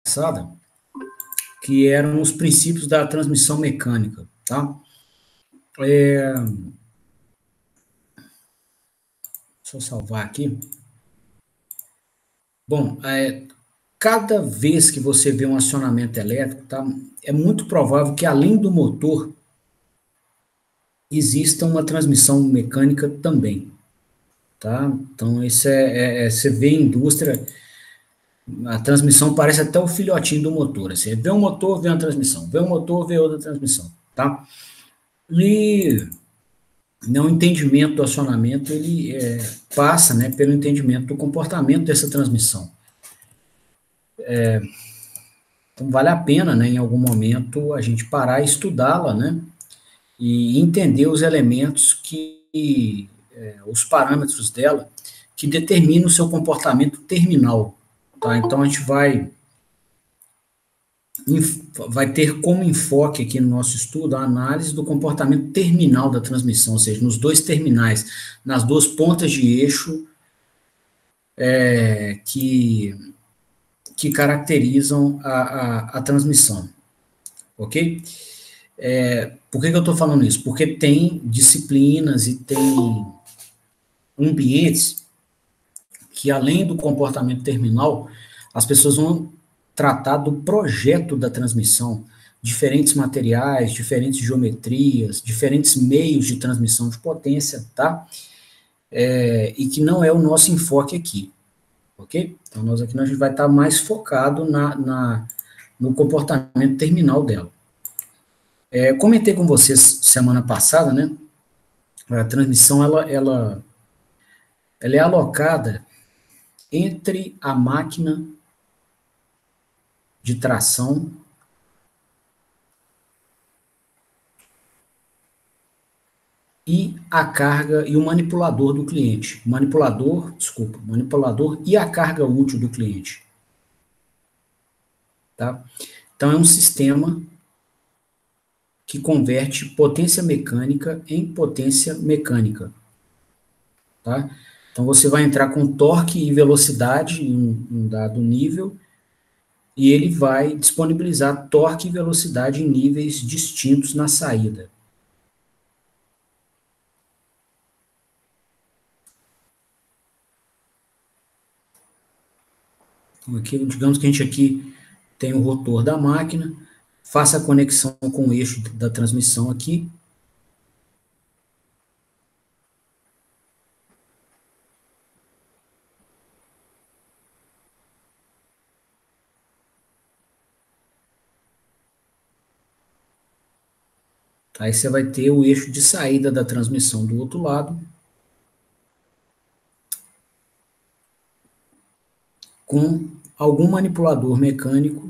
passada, que eram os princípios da transmissão mecânica, tá? Deixa eu salvar aqui. Bom, cada vez que você vê um acionamento elétrico, tá, é muito provável que, além do motor, exista uma transmissão mecânica também, tá? Então, isso você vê em indústria, a transmissão parece até o filhotinho do motor. Você vê um motor, vê uma transmissão, vê um motor, vê outra transmissão, tá? E o entendimento do acionamento, ele passa, né, pelo entendimento do comportamento dessa transmissão. Então, vale a pena, né, em algum momento, a gente parar e estudá-la, né, e entender os elementos os parâmetros dela, que determinam o seu comportamento terminal, tá? Então, a gente vai ter como enfoque aqui no nosso estudo a análise do comportamento terminal da transmissão, ou seja, nos dois terminais, nas duas pontas de eixo que caracterizam a transmissão, ok? Por que eu estou falando isso? Porque tem disciplinas e tem ambientes que, além do comportamento terminal, as pessoas vão tratar do projeto da transmissão, diferentes materiais, diferentes geometrias, diferentes meios de transmissão de potência, tá? E que não é o nosso enfoque aqui, ok? Então, nós aqui a gente vai estar mais focado no comportamento terminal dela. Comentei com vocês semana passada, né? A transmissão, ela é alocada entre a máquina de tração e a carga e o manipulador do cliente. Manipulador e a carga útil do cliente. Tá? Então, é um sistema que converte potência mecânica em potência mecânica. Tá? Então, você vai entrar com torque e velocidade em um dado nível, e ele vai disponibilizar torque e velocidade em níveis distintos na saída. Então, aqui, digamos que a gente aqui tem o rotor da máquina, faça a conexão com o eixo da transmissão aqui. Aí você vai ter o eixo de saída da transmissão do outro lado, com algum manipulador mecânico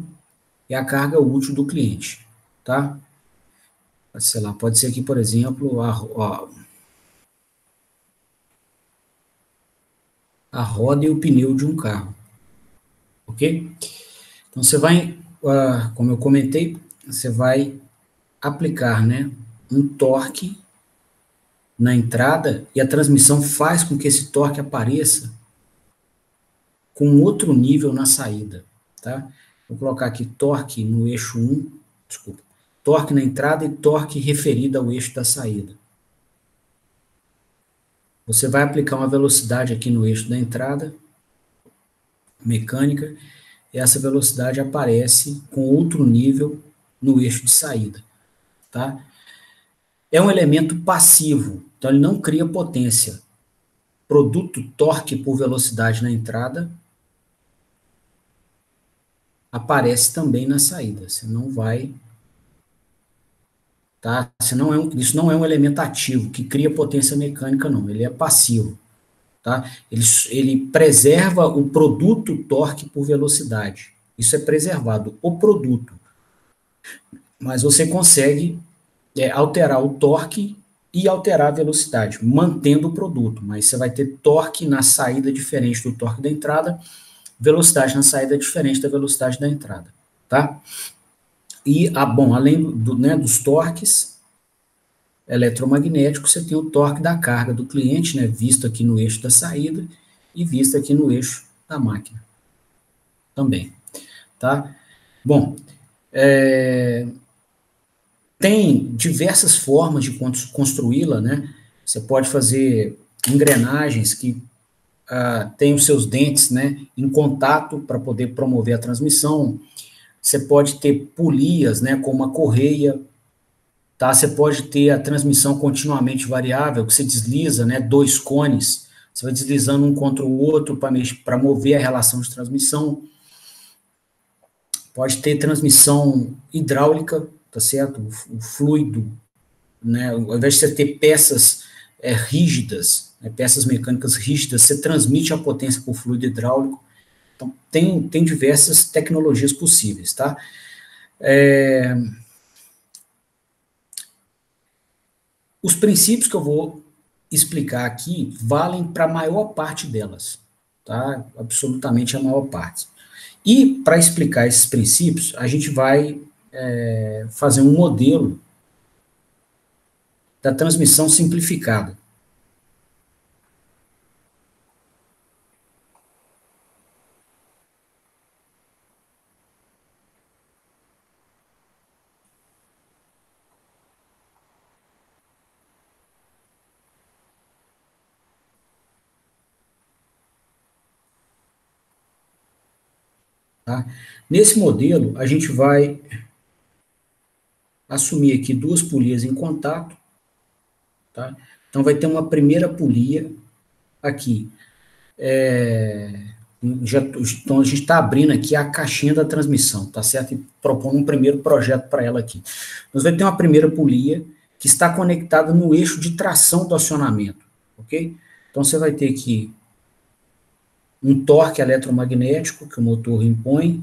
e a carga útil do cliente, tá? Sei lá, pode ser aqui, por exemplo, a roda e o pneu de um carro, ok? Então, você vai, como eu comentei, você vai aplicar, né, um torque na entrada e a transmissão faz com que esse torque apareça com outro nível na saída, tá? Vou colocar aqui torque no eixo 1, desculpa, torque na entrada e torque referido ao eixo da saída. Você vai aplicar uma velocidade aqui no eixo da entrada, mecânica, e essa velocidade aparece com outro nível no eixo de saída, tá? É um elemento passivo, então ele não cria potência. Produto torque por velocidade na entrada aparece também na saída. Você não vai, tá? Isso não é um elemento ativo que cria potência mecânica, não. Ele é passivo, tá? Ele preserva o produto torque por velocidade. Isso é preservado, o produto. Mas você consegue alterar o torque e alterar a velocidade, mantendo o produto, mas você vai ter torque na saída diferente do torque da entrada, velocidade na saída diferente da velocidade da entrada, tá? E, além dos torques eletromagnéticos, você tem o torque da carga do cliente, né, visto aqui no eixo da saída e visto aqui no eixo da máquina também, tá? Bom, tem diversas formas de construí-la, né? Você pode fazer engrenagens que têm os seus dentes, né, em contato para poder promover a transmissão. Você pode ter polias, né, com uma correia, tá? Você pode ter a transmissão continuamente variável, que você desliza, né, dois cones, você vai deslizando um contra o outro para mover a relação de transmissão. Pode ter transmissão hidráulica, tá certo? O fluido, né, ao invés de você ter peças rígidas, né, peças mecânicas rígidas, você transmite a potência por fluido hidráulico. Então, tem diversas tecnologias possíveis, tá? Os princípios que eu vou explicar aqui valem para a maior parte delas, tá? Absolutamente a maior parte. E, para explicar esses princípios, a gente vai fazer um modelo da transmissão simplificada. Tá? Nesse modelo, a gente vai assumir aqui duas polias em contato. Tá? Então, vai ter uma primeira polia aqui. Então, a gente está abrindo aqui a caixinha da transmissão, tá certo? E propondo um primeiro projeto para ela aqui. Nós vamos ter uma primeira polia que está conectada no eixo de tração do acionamento, ok? Então, você vai ter aqui um torque eletromagnético que o motor impõe.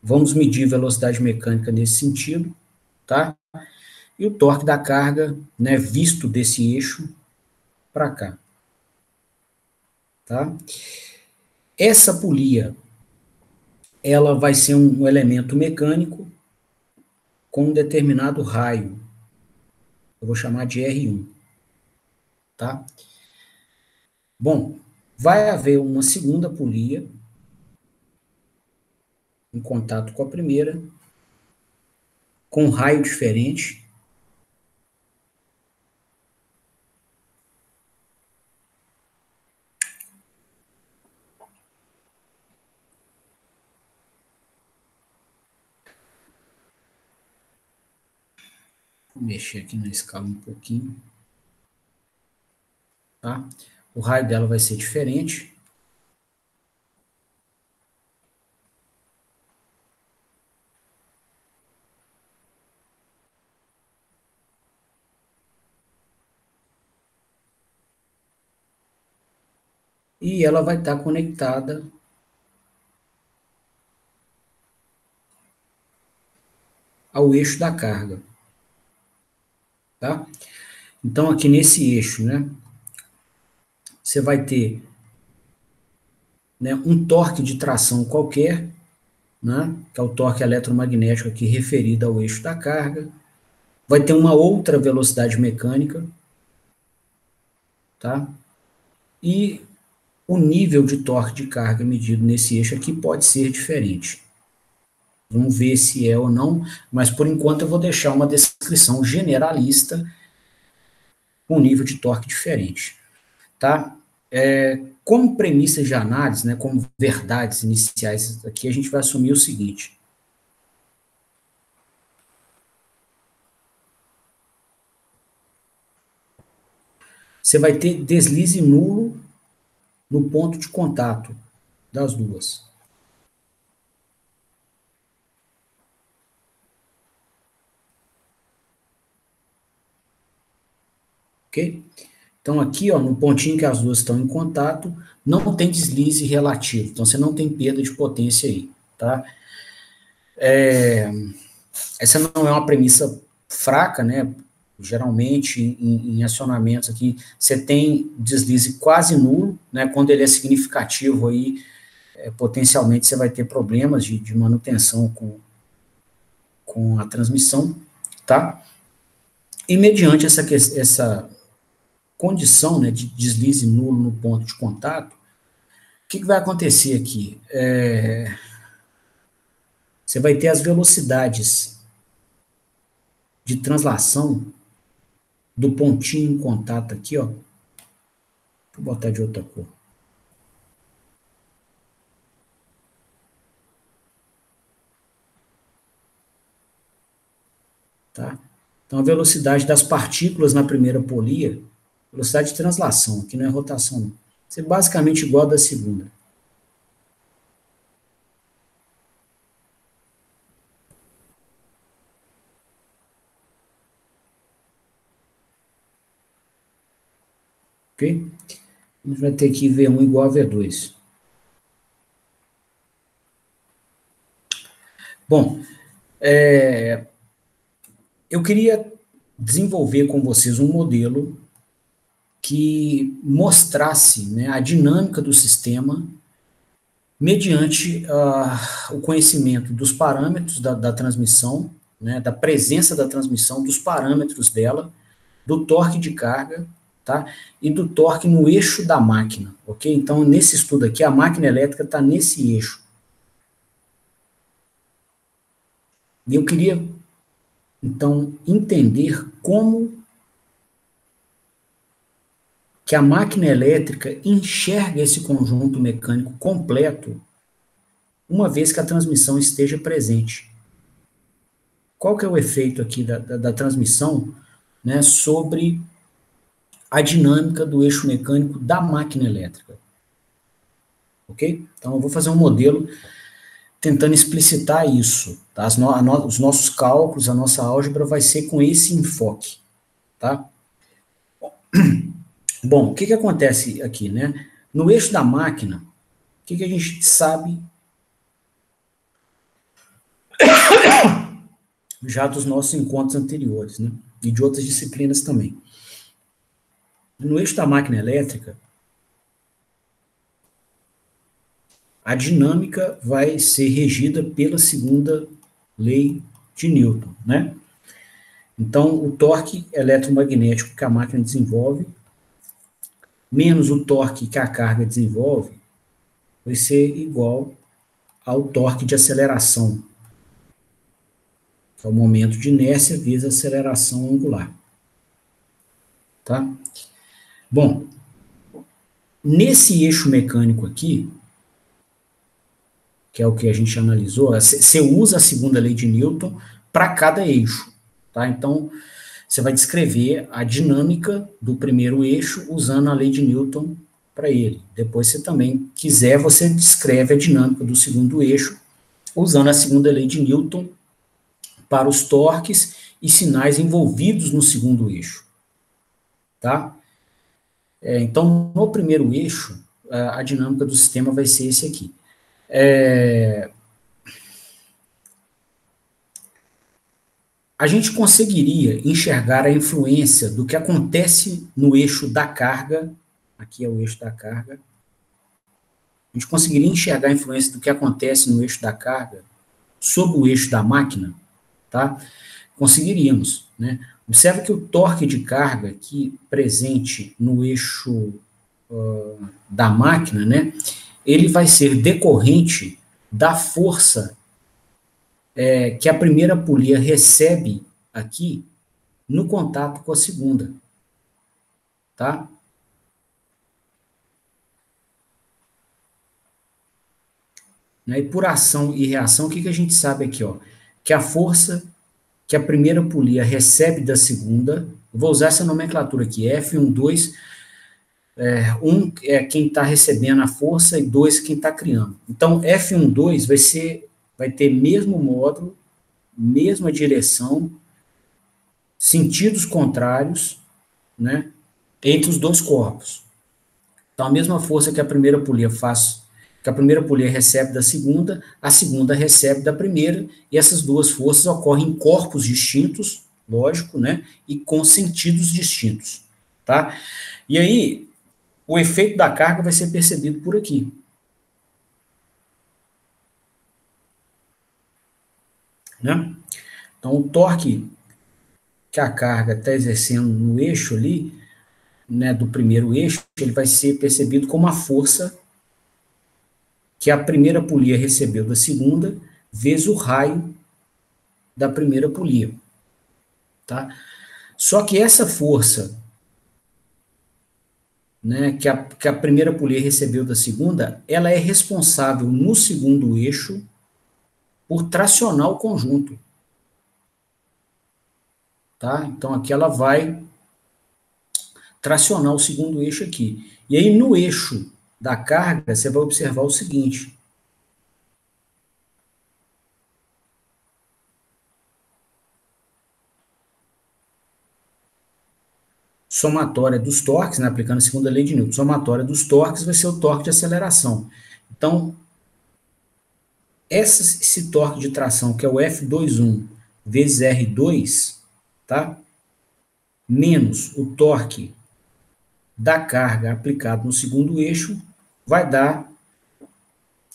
Vamos medir velocidade mecânica nesse sentido, tá? E o torque da carga, né, visto desse eixo para cá, tá? Essa polia, ela vai ser um elemento mecânico com um determinado raio. Eu vou chamar de R1, tá? Bom, vai haver uma segunda polia em contato com a primeira, com um raio diferente. Vou mexer aqui na escala um pouquinho, tá? O raio dela vai ser diferente. E ela vai estar conectada ao eixo da carga, tá? Então, aqui nesse eixo, né, você vai ter, né, um torque de tração qualquer, né, que é o torque eletromagnético aqui referido ao eixo da carga. Vai ter uma outra velocidade mecânica, tá? E o nível de torque de carga medido nesse eixo aqui pode ser diferente. Vamos ver se é ou não, mas por enquanto eu vou deixar uma descrição generalista com nível de torque diferente, tá? Como premissas de análise, né, como verdades iniciais aqui, a gente vai assumir o seguinte. Você vai ter deslize nulo no ponto de contato das duas. Ok? Então, aqui, ó, no pontinho que as duas estão em contato, não tem deslize relativo. Então, você não tem perda de potência aí, tá? Essa não é uma premissa fraca, né? Geralmente, em acionamentos aqui, você tem deslize quase nulo, né? Quando ele é significativo aí, potencialmente você vai ter problemas de manutenção com a transmissão, tá? E mediante essa condição, né, de deslize nulo no ponto de contato, o que vai acontecer aqui? você vai ter as velocidades de translação do pontinho em contato aqui, ó. Vou botar de outra cor. Tá? Então, a velocidade das partículas na primeira polia, velocidade de translação, aqui não é rotação, não. Vai ser basicamente igual a da segunda. Ok? A gente vai ter aqui V1 igual a V2. Bom, eu queria desenvolver com vocês um modelo que mostrasse, né, a dinâmica do sistema mediante o conhecimento dos parâmetros da transmissão, né, da presença da transmissão, dos parâmetros dela, do torque de carga, tá, e do torque no eixo da máquina, ok? Então, nesse estudo aqui, a máquina elétrica está nesse eixo. E eu queria, então, entender como que a máquina elétrica enxerga esse conjunto mecânico completo, uma vez que a transmissão esteja presente. Qual que é o efeito aqui da transmissão, né, sobre a dinâmica do eixo mecânico da máquina elétrica? Ok? Então, eu vou fazer um modelo tentando explicitar isso. Tá? Os nossos cálculos, a nossa álgebra vai ser com esse enfoque. Tá? Bom, o que acontece aqui, né? No eixo da máquina, o que a gente sabe já dos nossos encontros anteriores, né? E de outras disciplinas também. No eixo da máquina elétrica, a dinâmica vai ser regida pela segunda lei de Newton, né? Então, o torque eletromagnético que a máquina desenvolve, menos o torque que a carga desenvolve, vai ser igual ao torque de aceleração, que é o momento de inércia vezes a aceleração angular. Tá? Bom, nesse eixo mecânico aqui, que é o que a gente analisou, você usa a segunda lei de Newton para cada eixo. Tá? Então, você vai descrever a dinâmica do primeiro eixo usando a lei de Newton para ele. Depois, se também quiser, você descreve a dinâmica do segundo eixo usando a segunda lei de Newton para os torques e sinais envolvidos no segundo eixo. Tá? Então, no primeiro eixo, a dinâmica do sistema vai ser esse aqui. A gente conseguiria enxergar a influência do que acontece no eixo da carga, aqui é o eixo da carga, a gente conseguiria enxergar a influência do que acontece no eixo da carga sobre o eixo da máquina, tá? Conseguiríamos, né? Observe que o torque de carga aqui presente no eixo da máquina, né? Ele vai ser decorrente da força que a primeira polia recebe aqui no contato com a segunda, tá? E por ação e reação, o que a gente sabe aqui, ó? Que a força que a primeira polia recebe da segunda, vou usar essa nomenclatura aqui, F12, um é quem está recebendo a força e 2 quem está criando. Então, F12 vai ter mesmo módulo, mesma direção, sentidos contrários, né, entre os dois corpos. Então, a mesma força que a primeira polia faz, que a primeira polia recebe da segunda, a segunda recebe da primeira, e essas duas forças ocorrem em corpos distintos, lógico, né, e com sentidos distintos, tá? E aí, o efeito da carga vai ser percebido por aqui. Né? Então, o torque que a carga está exercendo no eixo ali, né, do primeiro eixo, ele vai ser percebido como a força que a primeira polia recebeu da segunda, vezes o raio da primeira polia, tá? Só que essa força, né, que a primeira polia recebeu da segunda, ela é responsável no segundo eixo por tracionar o conjunto, tá? Então aqui ela vai tracionar o segundo eixo aqui. E aí no eixo da carga, você vai observar o seguinte: somatória dos torques, né, aplicando a segunda lei de Newton, somatória dos torques vai ser o torque de aceleração. Então, esse torque de tração, que é o F21 vezes R2, tá? Menos o torque da carga aplicado no segundo eixo, vai dar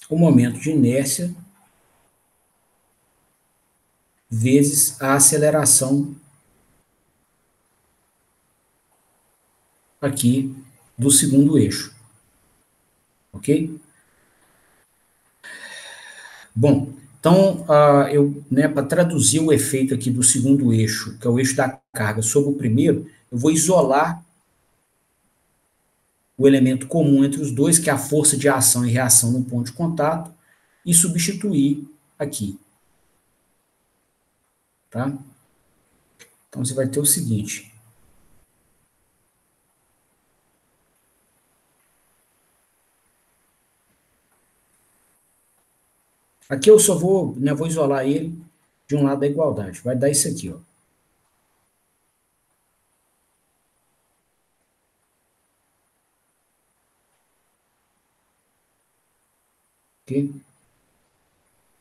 o momento de inércia vezes a aceleração aqui do segundo eixo, ok? Bom, então, né, para traduzir o efeito aqui do segundo eixo, que é o eixo da carga, sobre o primeiro, eu vou isolar o elemento comum entre os dois, que é a força de ação e reação no ponto de contato, e substituir aqui, tá? Então, você vai ter o seguinte: aqui eu só vou, né, vou isolar ele de um lado da igualdade. Vai dar isso aqui, ó. Ok? Vou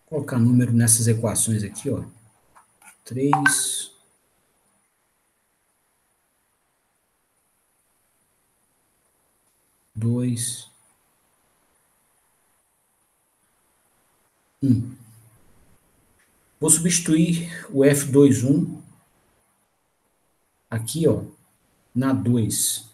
colocar número nessas equações aqui, ó. 3, 2, 1. Vou substituir o F21 aqui, ó, na 2.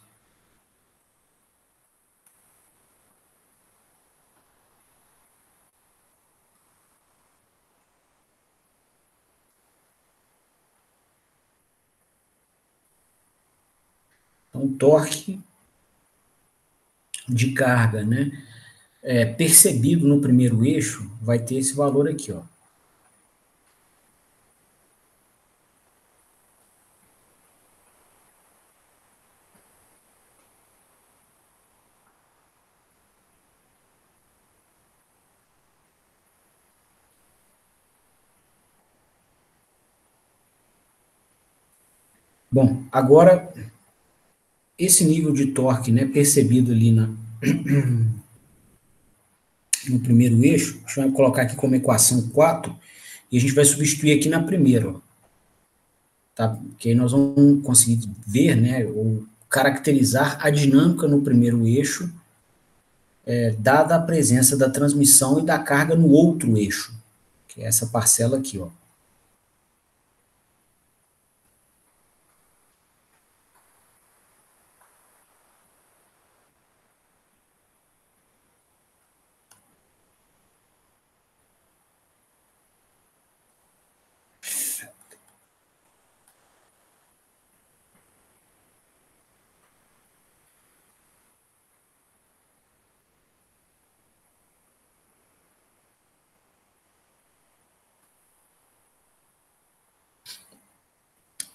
Então, o torque de carga, né, percebido no primeiro eixo, vai ter esse valor aqui, ó. Bom, agora, esse nível de torque, né, percebido ali no primeiro eixo, a gente vai colocar aqui como equação 4, e a gente vai substituir aqui na primeira, ó, tá? Porque aí nós vamos conseguir ver, né, ou caracterizar a dinâmica no primeiro eixo, dada a presença da transmissão e da carga no outro eixo, que é essa parcela aqui, ó.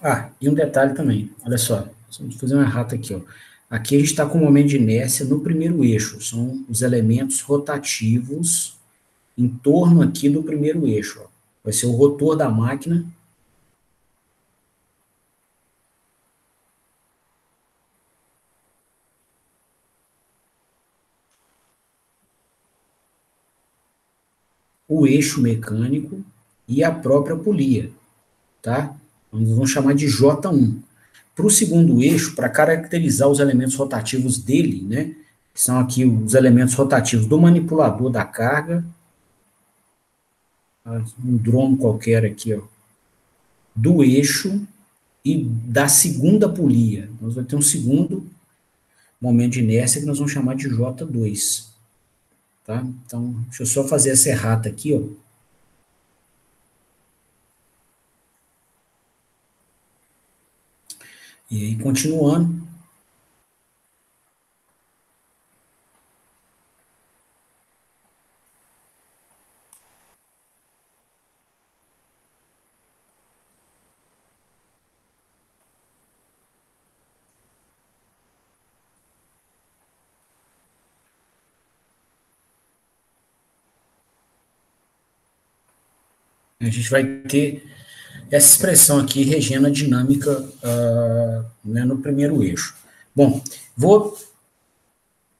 Ah, e um detalhe também, olha só, vamos fazer uma errata aqui, ó. Aqui a gente está com o momento de inércia no primeiro eixo, são os elementos rotativos em torno aqui do primeiro eixo, ó. Vai ser o rotor da máquina, o eixo mecânico e a própria polia, tá? Nós vamos chamar de J1. Para o segundo eixo, para caracterizar os elementos rotativos dele, né, que são aqui os elementos rotativos do manipulador da carga, um dromo qualquer aqui, ó, do eixo e da segunda polia. Nós vamos ter um segundo momento de inércia que nós vamos chamar de J2, tá? Então, deixa eu só fazer essa errata aqui, ó. E aí, continuando, a gente vai ter essa expressão aqui regendo a dinâmica né, no primeiro eixo. Bom, vou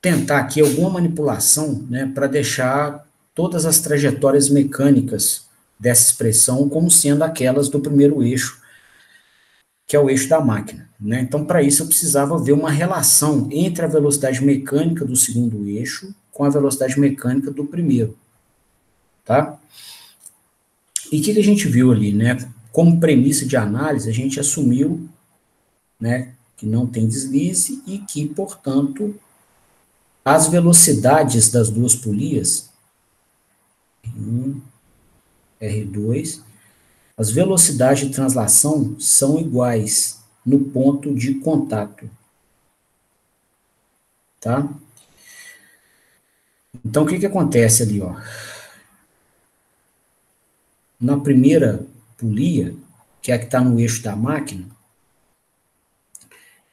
tentar aqui alguma manipulação, né, para deixar todas as trajetórias mecânicas dessa expressão como sendo aquelas do primeiro eixo, que é o eixo da máquina, né? Então, para isso, eu precisava ver uma relação entre a velocidade mecânica do segundo eixo com a velocidade mecânica do primeiro, tá? E o que a gente viu ali, né? Como premissa de análise, a gente assumiu, né, que não tem deslize e que, portanto, as velocidades das duas polias, R2, as velocidades de translação são iguais no ponto de contato, tá? Então, o que acontece ali, ó? Na primeira polia, que é a que está no eixo da máquina,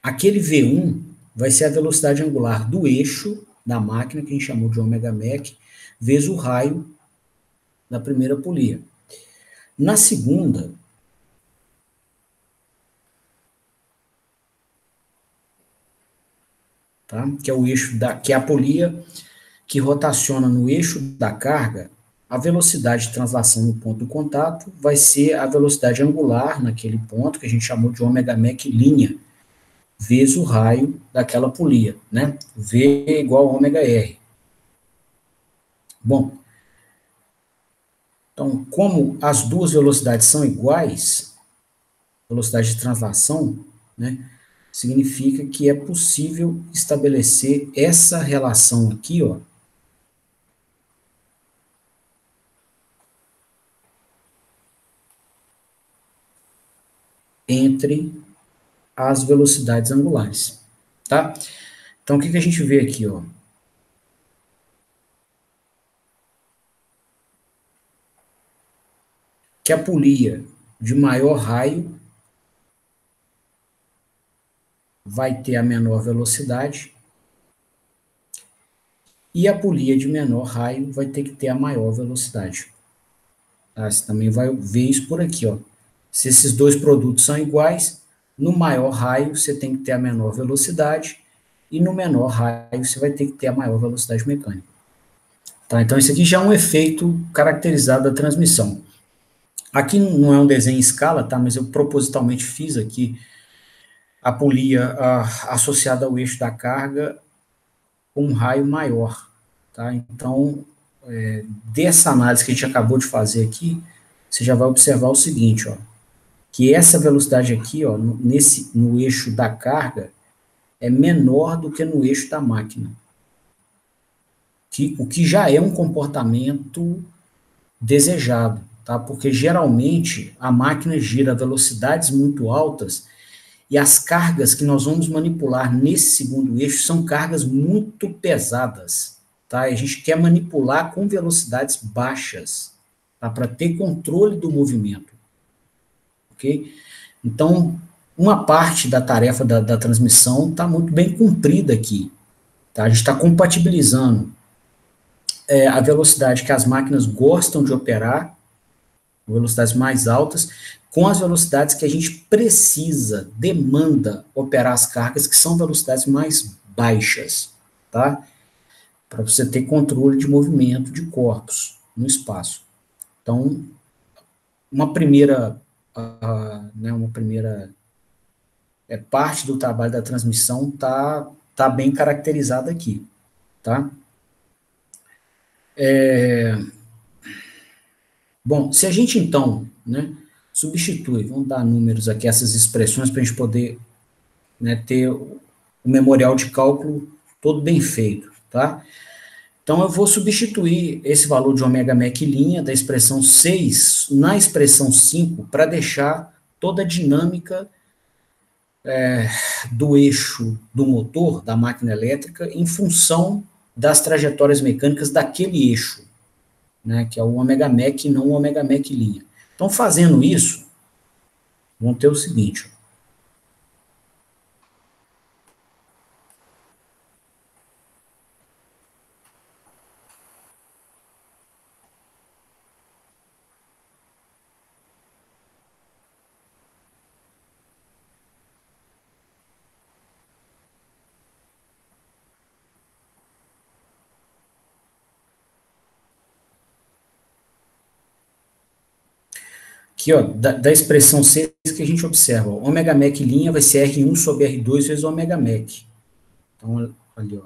aquele V1 vai ser a velocidade angular do eixo da máquina, que a gente chamou de ômega mec, vezes o raio da primeira polia. Na segunda, tá? Que é o eixo que é a polia que rotaciona no eixo da carga, a velocidade de translação no ponto do contato vai ser a velocidade angular naquele ponto, que a gente chamou de ômega mec linha, vezes o raio daquela polia, né? V é igual a ômega R. Bom, então, como as duas velocidades são iguais, velocidade de translação, né, significa que é possível estabelecer essa relação aqui, ó, entre as velocidades angulares, tá? Então, o que a gente vê aqui, ó? Que a polia de maior raio vai ter a menor velocidade e a polia de menor raio vai ter que ter a maior velocidade. Tá? Você também vai ver isso por aqui, ó. Se esses dois produtos são iguais, no maior raio você tem que ter a menor velocidade e no menor raio você vai ter que ter a maior velocidade mecânica. Tá? Então, isso aqui já é um efeito caracterizado da transmissão. Aqui não é um desenho em escala, tá? Mas eu propositalmente fiz aqui a polia associada ao eixo da carga com um raio maior, tá? Então, dessa análise que a gente acabou de fazer aqui, você já vai observar o seguinte, ó, que essa velocidade aqui, ó, no eixo da carga, é menor do que no eixo da máquina. O que já é um comportamento desejado, tá? Porque geralmente a máquina gira a velocidades muito altas e as cargas que nós vamos manipular nesse segundo eixo são cargas muito pesadas, tá? A gente quer manipular com velocidades baixas, tá? Para ter controle do movimento, ok? Então, uma parte da tarefa da transmissão está muito bem cumprida aqui, tá? A gente está compatibilizando a velocidade que as máquinas gostam de operar, velocidades mais altas, com as velocidades que a gente precisa, demanda operar as cargas, que são velocidades mais baixas, tá? Para você ter controle de movimento de corpos no espaço. Então, uma primeira parte do trabalho da transmissão tá bem caracterizada aqui, tá? Bom, se a gente então, né, substitui, vamos dar números aqui, essas expressões para a gente poder, né, ter o memorial de cálculo todo bem feito, tá? Então, eu vou substituir esse valor de ômega mec linha da expressão 6 na expressão 5 para deixar toda a dinâmica do eixo do motor, da máquina elétrica, em função das trajetórias mecânicas daquele eixo, né, que é o ômega mec e não o ômega mec linha. Então, fazendo isso, vão ter o seguinte, aqui, ó, da expressão 6 que a gente observa, ó, ômega mec linha vai ser R1 sobre R2 vezes ômega mec. Então, ali, ó,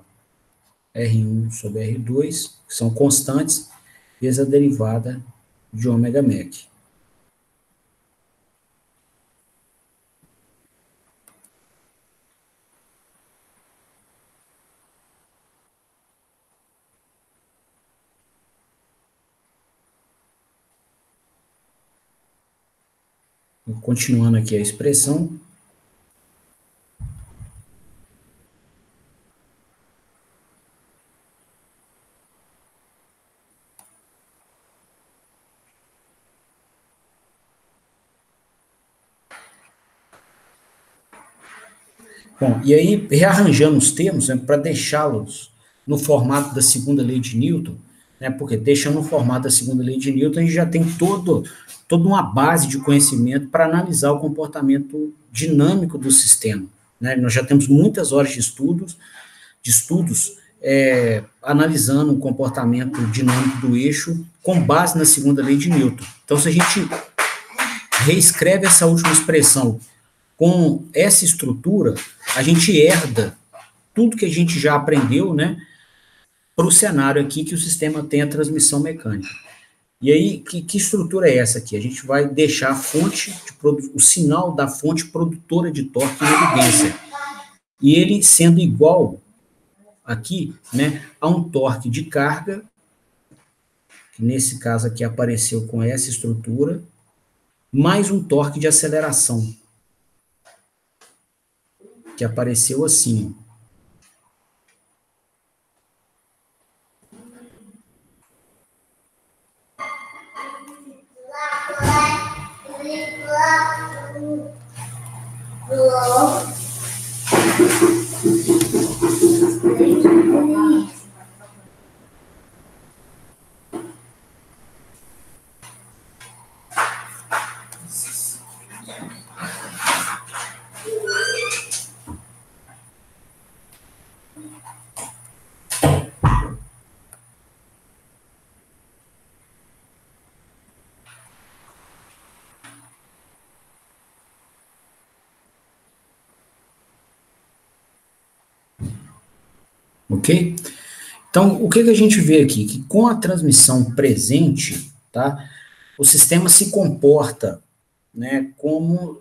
R1 sobre R2, que são constantes, vezes a derivada de ômega mec. Continuando aqui a expressão, bom, e aí, rearranjando os termos, né, para deixá-los no formato da segunda lei de Newton, né, porque deixando no formato da segunda lei de Newton, a gente já tem toda uma base de conhecimento para analisar o comportamento dinâmico do sistema. Né? Nós já temos muitas horas de estudos analisando o comportamento dinâmico do eixo com base na segunda lei de Newton. Então, se a gente reescreve essa última expressão com essa estrutura, a gente herda tudo que a gente já aprendeu, né, para o cenário aqui que o sistema tem a transmissão mecânica. E aí, que estrutura é essa aqui? A gente vai deixar a fonte, o sinal da fonte produtora de torque em evidência. E ele sendo igual aqui, né, a um torque de carga, que nesse caso aqui apareceu com essa estrutura, mais um torque de aceleração, que apareceu assim. Ok? Então, o que a gente vê aqui? Que com a transmissão presente, tá, o sistema se comporta, né, como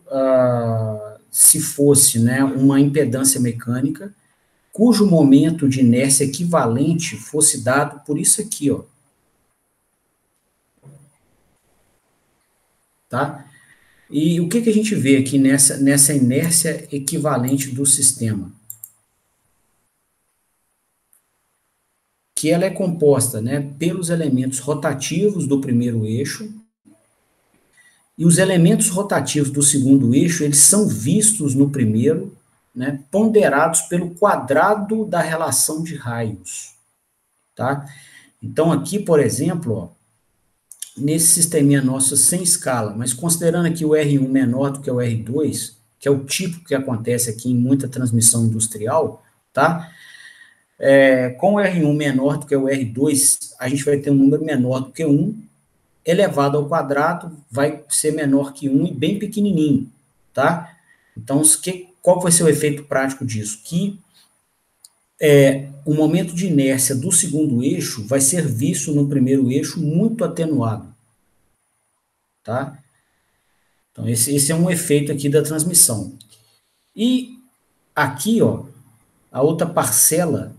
se fosse, né, uma impedância mecânica, cujo momento de inércia equivalente fosse dado por isso aqui, ó. Tá? E o que a gente vê aqui nessa inércia equivalente do sistema? Que ela é composta, né, pelos elementos rotativos do primeiro eixo, e os elementos rotativos do segundo eixo, eles são vistos no primeiro, né, ponderados pelo quadrado da relação de raios, tá? Então, aqui, por exemplo, ó, nesse sisteminha nosso sem escala, mas considerando aqui o R1 menor do que o R2, que é o tipo que acontece aqui em muita transmissão industrial, tá? Com o R1 menor do que o R2, a gente vai ter um número menor do que 1, elevado ao quadrado, vai ser menor que 1 e bem pequenininho, tá? Então, qual vai ser o efeito prático disso? Que o momento de inércia do segundo eixo vai ser visto no primeiro eixo muito atenuado, tá? Então, esse é um efeito aqui da transmissão. E aqui, ó, a outra parcela,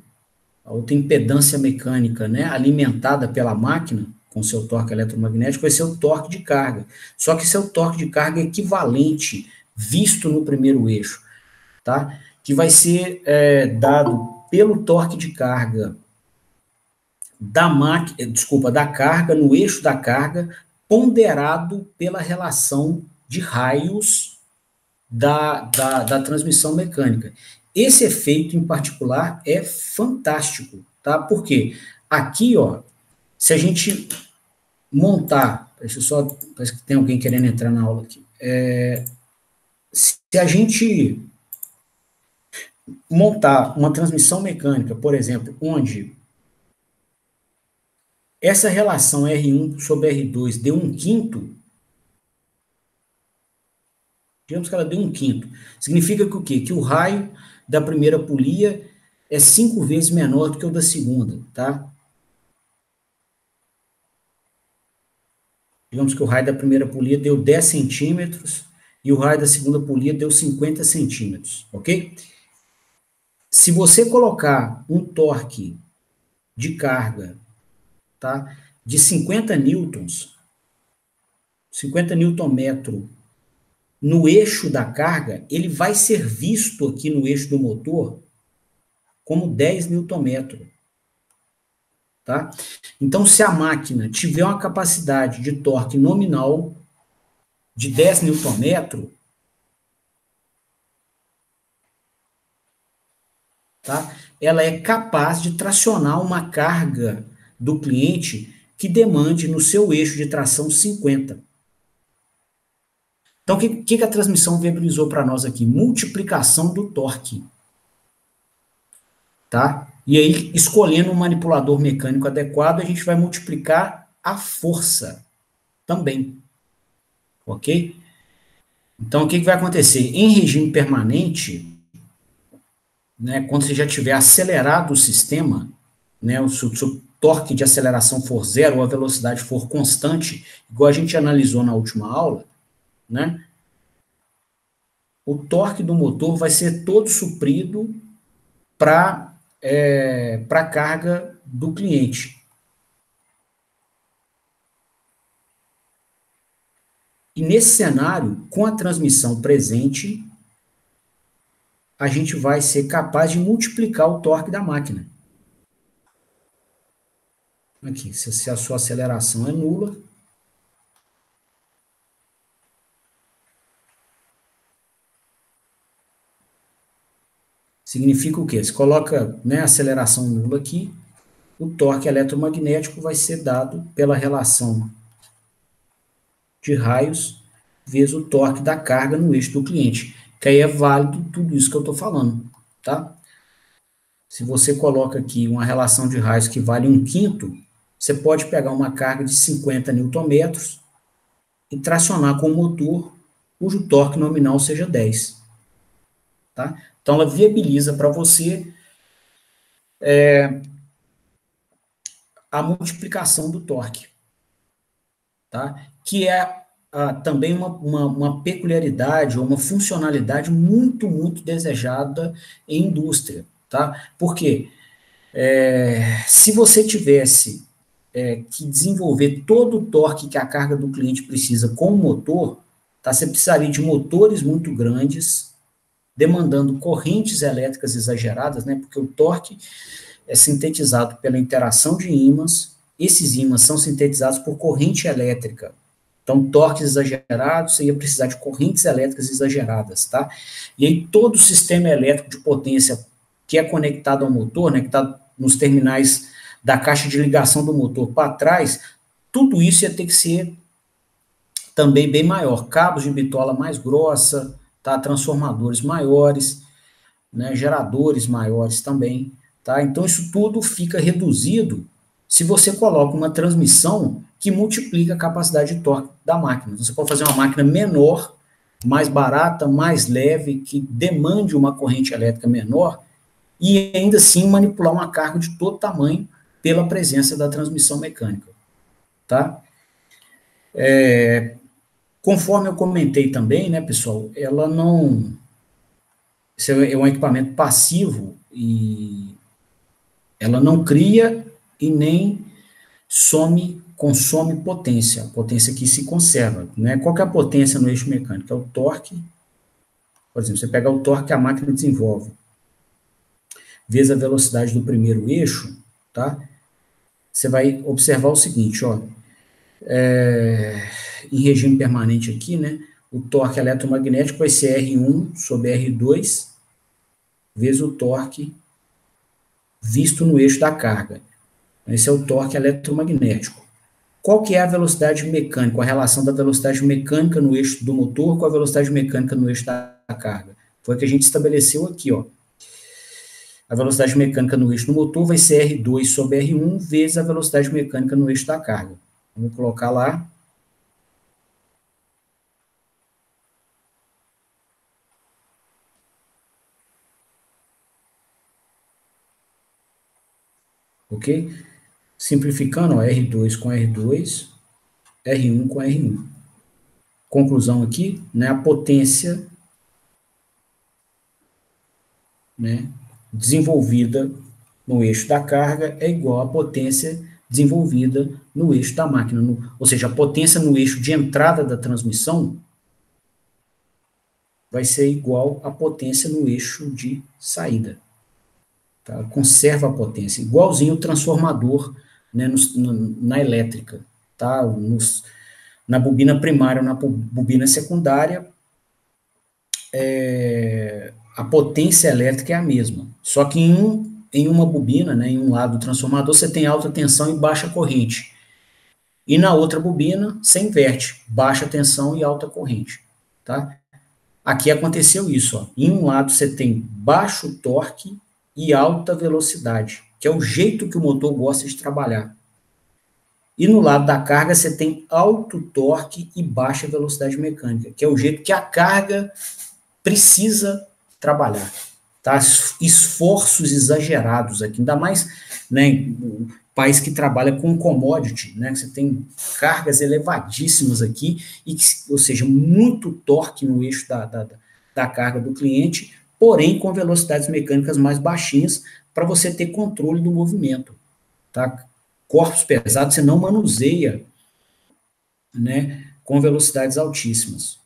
a outra impedância mecânica, né, alimentada pela máquina, com seu torque eletromagnético, vai ser o torque de carga. Só que seu torque de carga é equivalente, visto no primeiro eixo. tá? Que vai ser dado pelo torque de carga da máquina, desculpa, da carga, no eixo da carga, ponderado pela relação de raios da transmissão mecânica. Esse efeito, em particular, é fantástico, tá? Porque aqui, ó, se a gente montar, deixa eu só, parece que tem alguém querendo entrar na aula aqui. Se a gente montar uma transmissão mecânica, por exemplo, onde essa relação R1 sobre R2 deu 1/5, digamos que ela deu 1/5, significa que o quê? Que o raio da primeira polia é 5 vezes menor do que o da segunda, tá? Digamos que o raio da primeira polia deu 10 centímetros e o raio da segunda polia deu 50 centímetros, ok? Se você colocar um torque de carga, tá, de 50 newtons, 50 newton-metro no eixo da carga, ele vai ser visto aqui no eixo do motor como 10 newton-metro, tá? Então, se a máquina tiver uma capacidade de torque nominal de 10 newton-metro, tá? Ela é capaz de tracionar uma carga do cliente que demande no seu eixo de tração 50. Então, o que a transmissão viabilizou para nós aqui? Multiplicação do torque. Tá? E aí, escolhendo um manipulador mecânico adequado, a gente vai multiplicar a força também. Ok? Então, o que vai acontecer? Em regime permanente, né, quando você já tiver acelerado o sistema, né, o seu torque de aceleração for zero, ou a velocidade for constante, igual a gente analisou na última aula, né, o torque do motor vai ser todo suprido para a carga do cliente. E nesse cenário, com a transmissão presente, a gente vai ser capaz de multiplicar o torque da máquina. Aqui, se a sua aceleração é nula, significa o quê? Você coloca, né, aceleração nula aqui, o torque eletromagnético vai ser dado pela relação de raios vezes o torque da carga no eixo do cliente, que aí é válido tudo isso que eu estou falando, tá? Se você coloca aqui uma relação de raios que vale 1/5, você pode pegar uma carga de 50 newton-metros e tracionar com um motor cujo torque nominal seja 10. Tá? Então, ela viabiliza para você a multiplicação do torque, tá? Que é também uma peculiaridade ou uma funcionalidade muito, muito desejada em indústria. Tá? Por quê? Se você tivesse que desenvolver todo o torque que a carga do cliente precisa com o motor, tá? Você precisaria de motores muito grandes, demandando correntes elétricas exageradas, né? Porque o torque é sintetizado pela interação de ímãs, esses ímãs são sintetizados por corrente elétrica. Então, torques exagerados, você ia precisar de correntes elétricas exageradas, tá? E aí, todo o sistema elétrico de potência que é conectado ao motor, né, que está nos terminais da caixa de ligação do motor para trás, tudo isso ia ter que ser também bem maior. Cabos de bitola mais grossa, tá? Transformadores maiores, né? Geradores maiores também, tá? Então, isso tudo fica reduzido se você coloca uma transmissão que multiplica a capacidade de torque da máquina. Você pode fazer uma máquina menor, mais barata, mais leve, que demande uma corrente elétrica menor, e ainda assim manipular uma carga de todo tamanho pela presença da transmissão mecânica, tá? Conforme eu comentei também, né, pessoal, ela não... Isso é um equipamento passivo e ela não cria e nem consome potência, a potência que se conserva, né? Qual que é a potência no eixo mecânico? É o torque Por exemplo, você pega o torque que a máquina desenvolve, vezes a velocidade do primeiro eixo, tá? Você vai observar o seguinte, ó, em regime permanente aqui, né, o torque eletromagnético vai ser R1 sobre R2, vezes o torque visto no eixo da carga. Esse é o torque eletromagnético. Qual que é a velocidade mecânica, a relação da velocidade mecânica no eixo do motor com a velocidade mecânica no eixo da carga? Foi o que a gente estabeleceu aqui, ó. A velocidade mecânica no eixo do motor vai ser R2 sobre R1 vezes a velocidade mecânica no eixo da carga. Vamos colocar lá. Ok? Simplificando, ó, R2 com R2, R1 com R1. Conclusão aqui, né, a potência, né, desenvolvida no eixo da carga é igual à potência desenvolvida no eixo da máquina. Ou seja, a potência no eixo de entrada da transmissão vai ser igual à potência no eixo de saída. Tá? Conserva a potência, igualzinho o transformador, né, na elétrica. Tá? Na bobina primária ou na bobina secundária, a potência elétrica é a mesma. Só que em uma bobina, né, em um lado do transformador, você tem alta tensão e baixa corrente. E na outra bobina, você inverte, baixa tensão e alta corrente. Tá? Aqui aconteceu isso. Ó. Em um lado, você tem baixo torque e alta velocidade, que é o jeito que o motor gosta de trabalhar. E no lado da carga, você tem alto torque e baixa velocidade mecânica, que é o jeito que a carga precisa trabalhar. Tá? Esforços exagerados aqui, ainda mais, né, um país que trabalha com commodity, né, que você tem cargas elevadíssimas aqui, ou seja, muito torque no eixo da carga do cliente, porém com velocidades mecânicas mais baixinhas, para você ter controle do movimento. Tá? Corpos pesados você não manuseia, né, com velocidades altíssimas.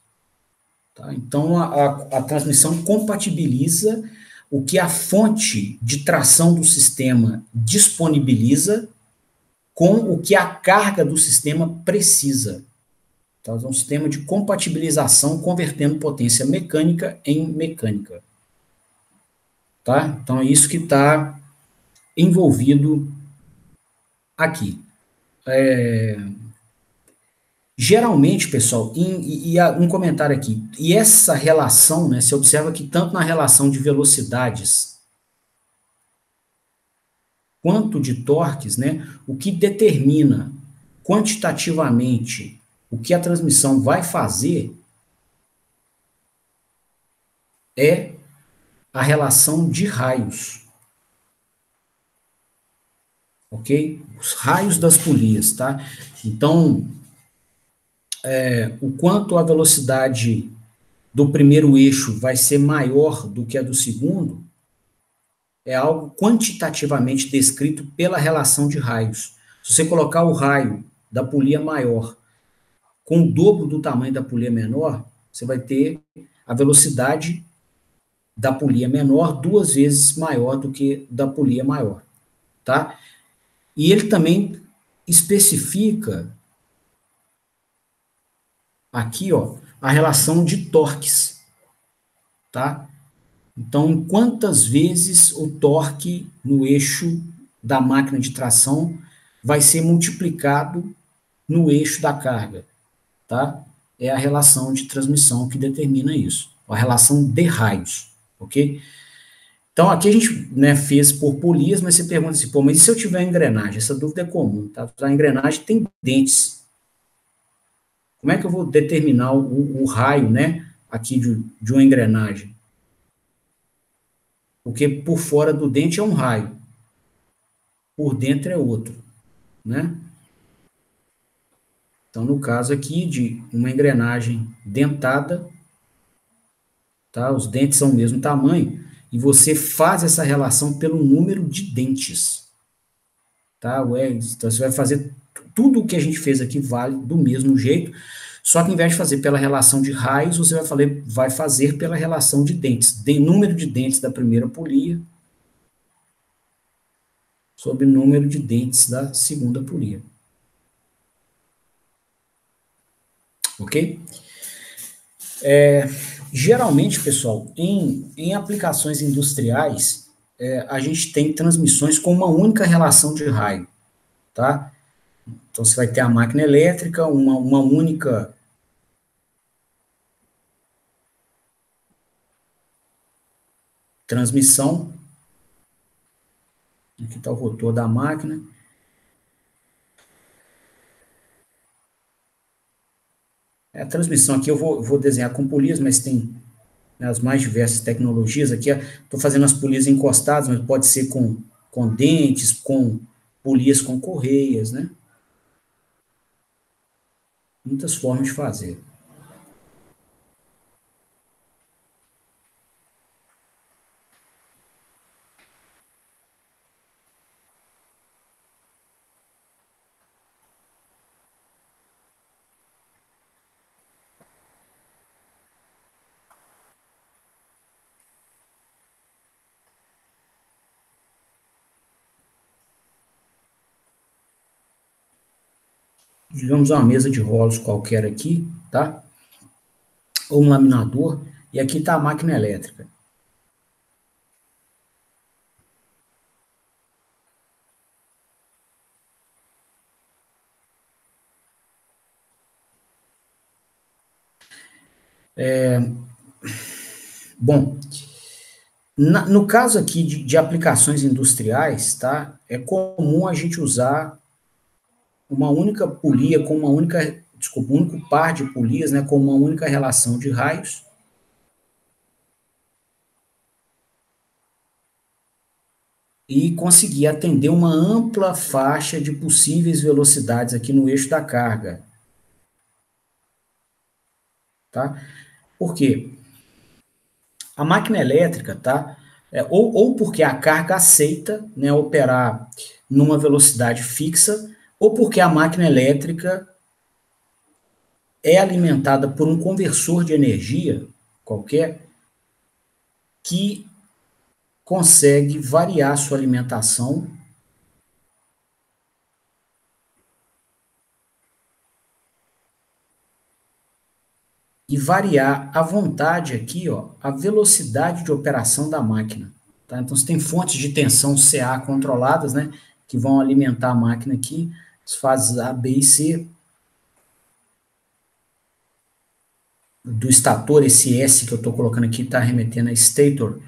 Tá? Então, a transmissão compatibiliza o que a fonte de tração do sistema disponibiliza com o que a carga do sistema precisa. Então, é um sistema de compatibilização convertendo potência mecânica em mecânica. Tá? Então, é isso que está envolvido aqui. Geralmente, pessoal, um comentário aqui, e essa relação, né, você observa que tanto na relação de velocidades quanto de torques, né, o que determina quantitativamente o que a transmissão vai fazer é a relação de raios. Ok? Os raios das polias, tá? Então, o quanto a velocidade do primeiro eixo vai ser maior do que a do segundo é algo quantitativamente descrito pela relação de raios. Se você colocar o raio da polia maior com o dobro do tamanho da polia menor, você vai ter a velocidade da polia menor 2 vezes maior do que da polia maior, tá? E ele também especifica aqui, ó, a relação de torques, tá? Então, quantas vezes o torque no eixo da máquina de tração vai ser multiplicado no eixo da carga, tá? É a relação de transmissão que determina isso, a relação de raios, ok? Então, aqui a gente, né, fez por polias, mas você pergunta assim, pô, mas e se eu tiver engrenagem? Essa dúvida é comum, tá? A engrenagem tem dentes. Como é que eu vou determinar o raio, né, aqui de uma engrenagem? Porque por fora do dente é um raio, por dentro é outro, né? Então, no caso aqui de uma engrenagem dentada, tá? Os dentes são o mesmo tamanho, e você faz essa relação pelo número de dentes, tá? Então, você vai fazer tudo o que a gente fez aqui vale do mesmo jeito, Só que, ao invés de fazer pela relação de raios, você vai fazer pela relação de dentes. De número de dentes da primeira polia sobre o número de dentes da segunda polia. Ok? Geralmente, pessoal, em aplicações industriais, a gente tem transmissões com uma única relação de raio, tá? Então, você vai ter a máquina elétrica, uma única transmissão. Aqui está o rotor da máquina. A transmissão aqui eu vou desenhar com polias, mas tem, né, as mais diversas tecnologias. Aqui estou fazendo as polias encostadas, mas pode ser com dentes, com polias com correias, né? Muitas formas de fazer. Digamos uma mesa de rolos qualquer aqui, tá? Ou um laminador, e aqui está a máquina elétrica. Bom, no caso aqui de aplicações industriais, tá? É comum a gente usar uma única polia com uma única, desculpa, um único par de polias, né, com uma única relação de raios. E conseguir atender uma ampla faixa de possíveis velocidades aqui no eixo da carga. Tá? Por quê? A máquina elétrica, tá? Ou porque a carga aceita, né, operar numa velocidade fixa, ou porque a máquina elétrica é alimentada por um conversor de energia qualquer que consegue variar sua alimentação e variar à vontade aqui, ó, a velocidade de operação da máquina. Tá? Então, você tem fontes de tensão CA controladas, né, que vão alimentar a máquina aqui, as fases A, B e C. Do estator, esse S que eu estou colocando aqui está remetendo a estator,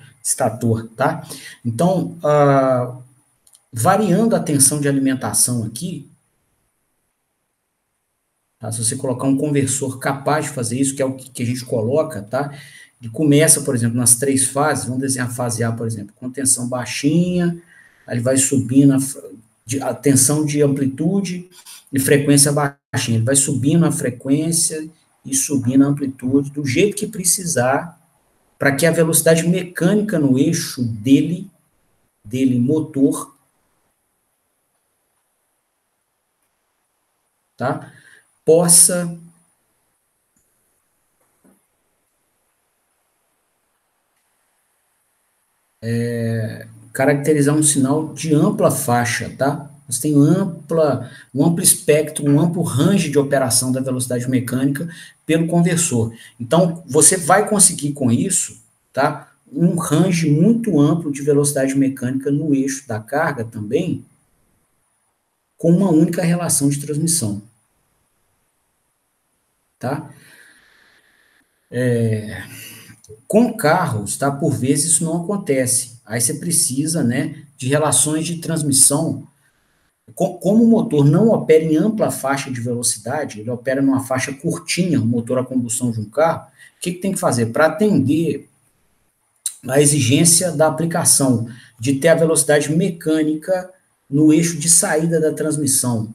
tá? Então, variando a tensão de alimentação aqui, tá? Se você colocar um conversor capaz de fazer isso, que é o que a gente coloca, tá? Ele começa, por exemplo, nas 3 fases, vamos desenhar a fase A, por exemplo, com tensão baixinha, aí ele vai subindo a tensão de amplitude e frequência baixinha, ele vai subindo a frequência e subindo a amplitude do jeito que precisar, para que a velocidade mecânica no eixo dele motor, tá? Possa caracterizar um sinal de ampla faixa, tá? Você tem um amplo espectro, um amplo range de operação da velocidade mecânica pelo conversor. Então, você vai conseguir com isso, tá? Um range muito amplo de velocidade mecânica no eixo da carga também, com uma única relação de transmissão. Tá? Com carros, tá? Por vezes isso não acontece. Aí você precisa, né, de relações de transmissão. Como o motor não opera em ampla faixa de velocidade, ele opera numa faixa curtinha, o motor a combustão de um carro, o que tem que fazer? Para atender a exigência da aplicação, de ter a velocidade mecânica no eixo de saída da transmissão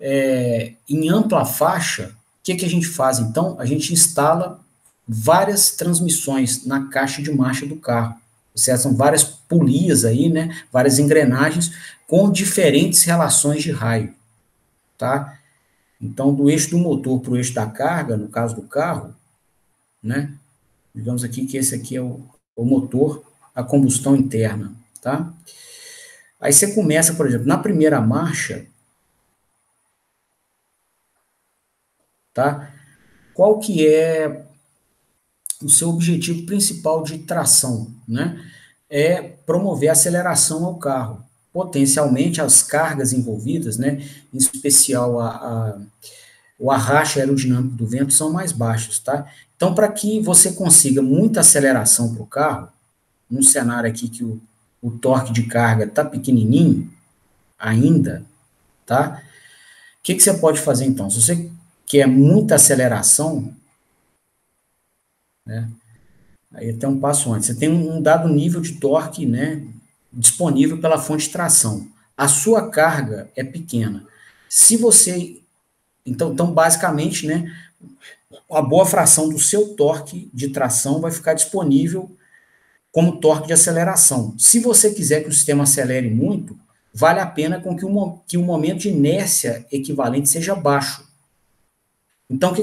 em ampla faixa, o que a gente faz? Então, a gente instala várias transmissões na caixa de marcha do carro. Certo? São várias polias aí, né? Várias engrenagens com diferentes relações de raio, tá? Então, do eixo do motor para o eixo da carga, no caso do carro, né? Digamos aqui que esse aqui é o motor, a combustão interna, tá? Aí você começa, por exemplo, na primeira marcha, tá? Qual que é o seu objetivo principal de tração, né? É promover a aceleração ao carro. Potencialmente, as cargas envolvidas, né? Em especial o arraste aerodinâmico do vento são mais baixos, tá? Então, para que você consiga muita aceleração para o carro, num cenário aqui que o torque de carga está pequenininho ainda, tá? O que você pode fazer então? Se você quer muita aceleração, né? Aí tem um passo antes. Você tem um dado nível de torque, né, disponível pela fonte de tração. A sua carga é pequena. Se você, então basicamente, né, a boa fração do seu torque de tração vai ficar disponível como torque de aceleração. Se você quiser que o sistema acelere muito, vale a pena com que o momento de inércia equivalente seja baixo. Então, o que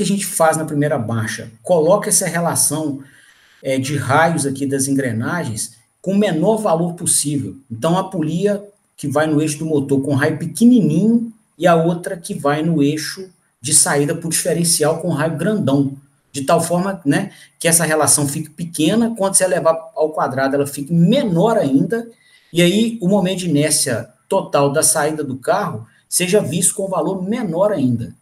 a gente faz na primeira marcha? Coloca essa relação de raios aqui das engrenagens com o menor valor possível. Então, a polia que vai no eixo do motor com raio pequenininho e a outra que vai no eixo de saída para o diferencial com raio grandão. De tal forma, né, que essa relação fique pequena, quando você levar ao quadrado ela fique menor ainda, e aí o momento de inércia total da saída do carro seja visto com valor menor ainda,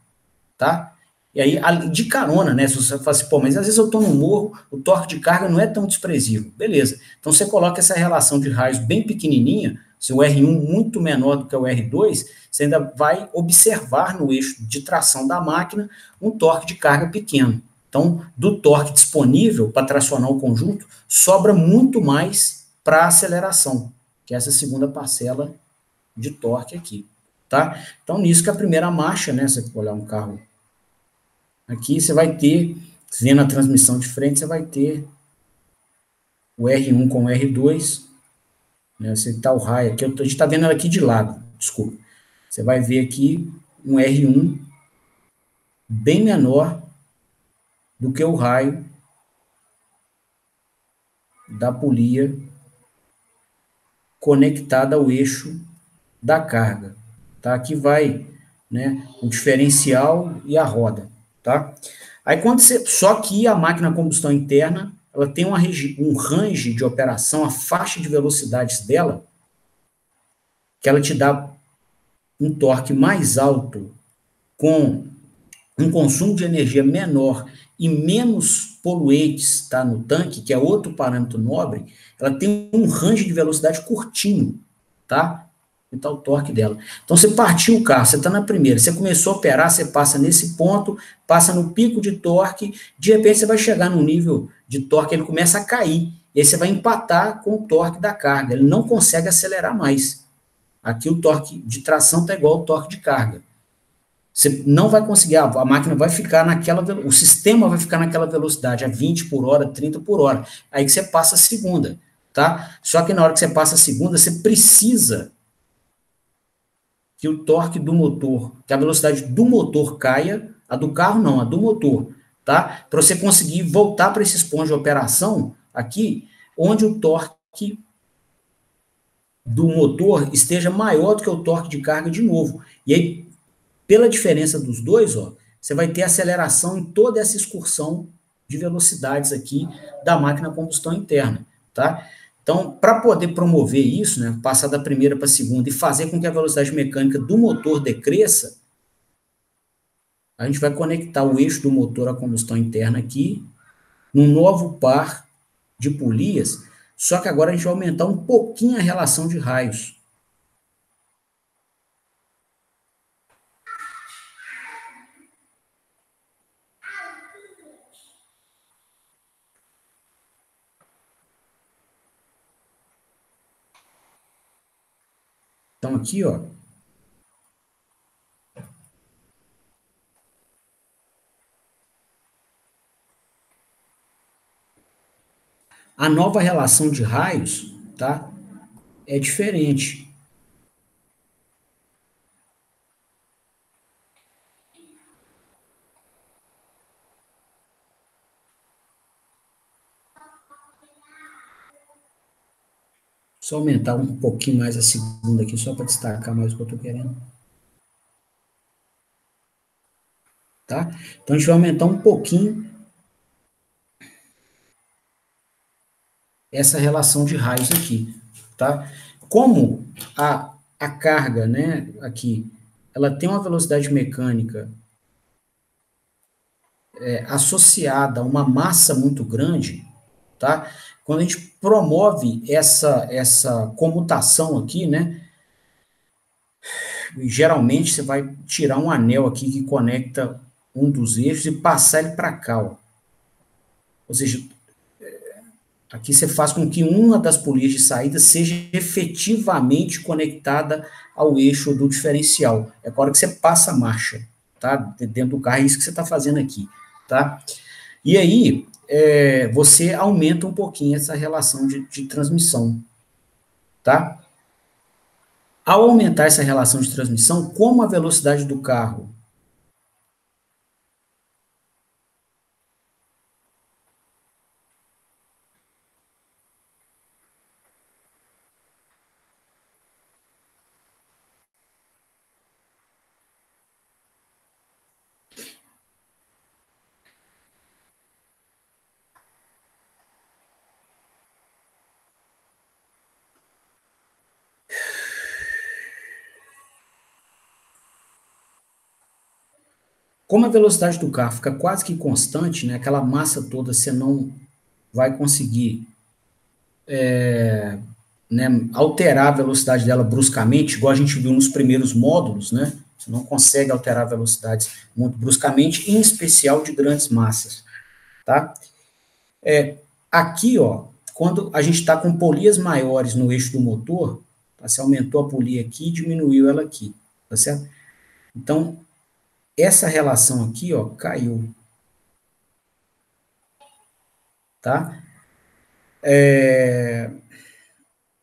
tá? E aí, de carona, né? Se você fala assim, pô, mas às vezes eu tô no morro, o torque de carga não é tão desprezível. Beleza. Então você coloca essa relação de raios bem pequenininha, seu R1 muito menor do que o R2, você ainda vai observar no eixo de tração da máquina um torque de carga pequeno. Então, do torque disponível para tracionar o conjunto, sobra muito mais para aceleração, que é essa segunda parcela de torque aqui, tá? Então, nisso que a primeira marcha, né? Você olhar um carro aqui, você vai ter, vendo a transmissão de frente, você vai ter o R1 com o R2, né? Você tá o raio aqui, a gente está vendo ela aqui de lado, desculpa. Você vai ver aqui um R1 bem menor do que o raio da polia conectada ao eixo da carga, tá? Aqui vai, né, o diferencial e a roda, tá? Aí quando você, só que a máquina a combustão interna, ela tem um range de operação, a faixa de velocidades dela, que ela te dá um torque mais alto com um consumo de energia menor e menos poluentes, tá, no tanque, que é outro parâmetro nobre, ela tem um range de velocidade curtinho, tá? E tá o torque dela. Então, você partiu o carro, você está na primeira, você começou a operar, você passa nesse ponto, passa no pico de torque, de repente você vai chegar num nível de torque, ele começa a cair, e aí você vai empatar com o torque da carga, ele não consegue acelerar mais. Aqui o torque de tração está igual ao torque de carga. Você não vai conseguir, a máquina vai ficar naquela, o sistema vai ficar naquela velocidade, a 20 por hora, 30 por hora. Aí que você passa a segunda, tá? Só que na hora que você passa a segunda, você precisa que o torque do motor, que a velocidade do motor caia, a do carro não, a do motor, tá? Para você conseguir voltar para esses pontos de operação aqui, onde o torque do motor esteja maior do que o torque de carga de novo. E aí, pela diferença dos dois, ó, você vai ter aceleração em toda essa excursão de velocidades aqui da máquina a combustão interna, tá? Então, para poder promover isso, né, passar da primeira para a segunda e fazer com que a velocidade mecânica do motor decresça, a gente vai conectar o eixo do motor à combustão interna aqui, num novo par de polias, só que agora a gente vai aumentar um pouquinho a relação de raios. Então, aqui, ó, a nova relação de raios, tá? É diferente. Só aumentar um pouquinho mais a segunda aqui, só para destacar mais o que eu estou querendo. Tá? Então, a gente vai aumentar um pouquinho essa relação de raios aqui, tá? Como a carga, né, aqui, ela tem uma velocidade mecânica associada a uma massa muito grande, tá? Quando a gente promove essa comutação aqui, né, geralmente você vai tirar um anel aqui que conecta um dos eixos e passar ele para cá, ó. Ou seja, aqui você faz com que uma das polias de saída seja efetivamente conectada ao eixo do diferencial. É a hora que você passa a marcha, tá? Dentro do carro, é isso que você está fazendo aqui, tá? E aí, você aumenta um pouquinho essa relação de transmissão, tá? Ao aumentar essa relação de transmissão, como a velocidade do carro como a velocidade do carro fica quase que constante, né, aquela massa toda você não vai conseguir né, alterar a velocidade dela bruscamente, igual a gente viu nos primeiros módulos, né? Você não consegue alterar velocidades muito bruscamente, em especial de grandes massas, tá? Aqui, ó, quando a gente está com polias maiores no eixo do motor, tá? Você aumentou a polia aqui e diminuiu ela aqui, tá certo? Então, essa relação aqui, ó, caiu, tá?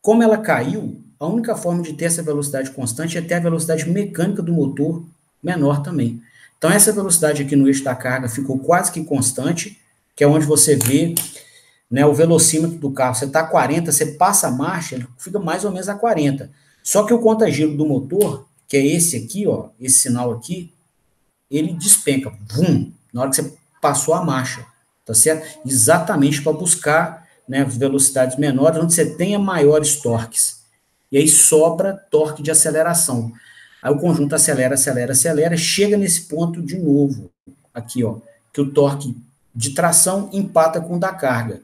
Como ela caiu, a única forma de ter essa velocidade constante é ter a velocidade mecânica do motor menor também. Então, essa velocidade aqui no eixo da carga ficou quase que constante, que é onde você vê, né, o velocímetro do carro. Você está a 40, você passa a marcha, ele fica mais ou menos a 40. Só que o conta-giro do motor, que é esse aqui, ó, esse sinal aqui, ele despenca, vum, na hora que você passou a marcha, tá certo? Exatamente para buscar, né, velocidades menores, onde você tenha maiores torques. E aí sobra torque de aceleração. Aí o conjunto acelera, acelera, acelera, chega nesse ponto de novo, aqui, ó, que o torque de tração empata com o da carga,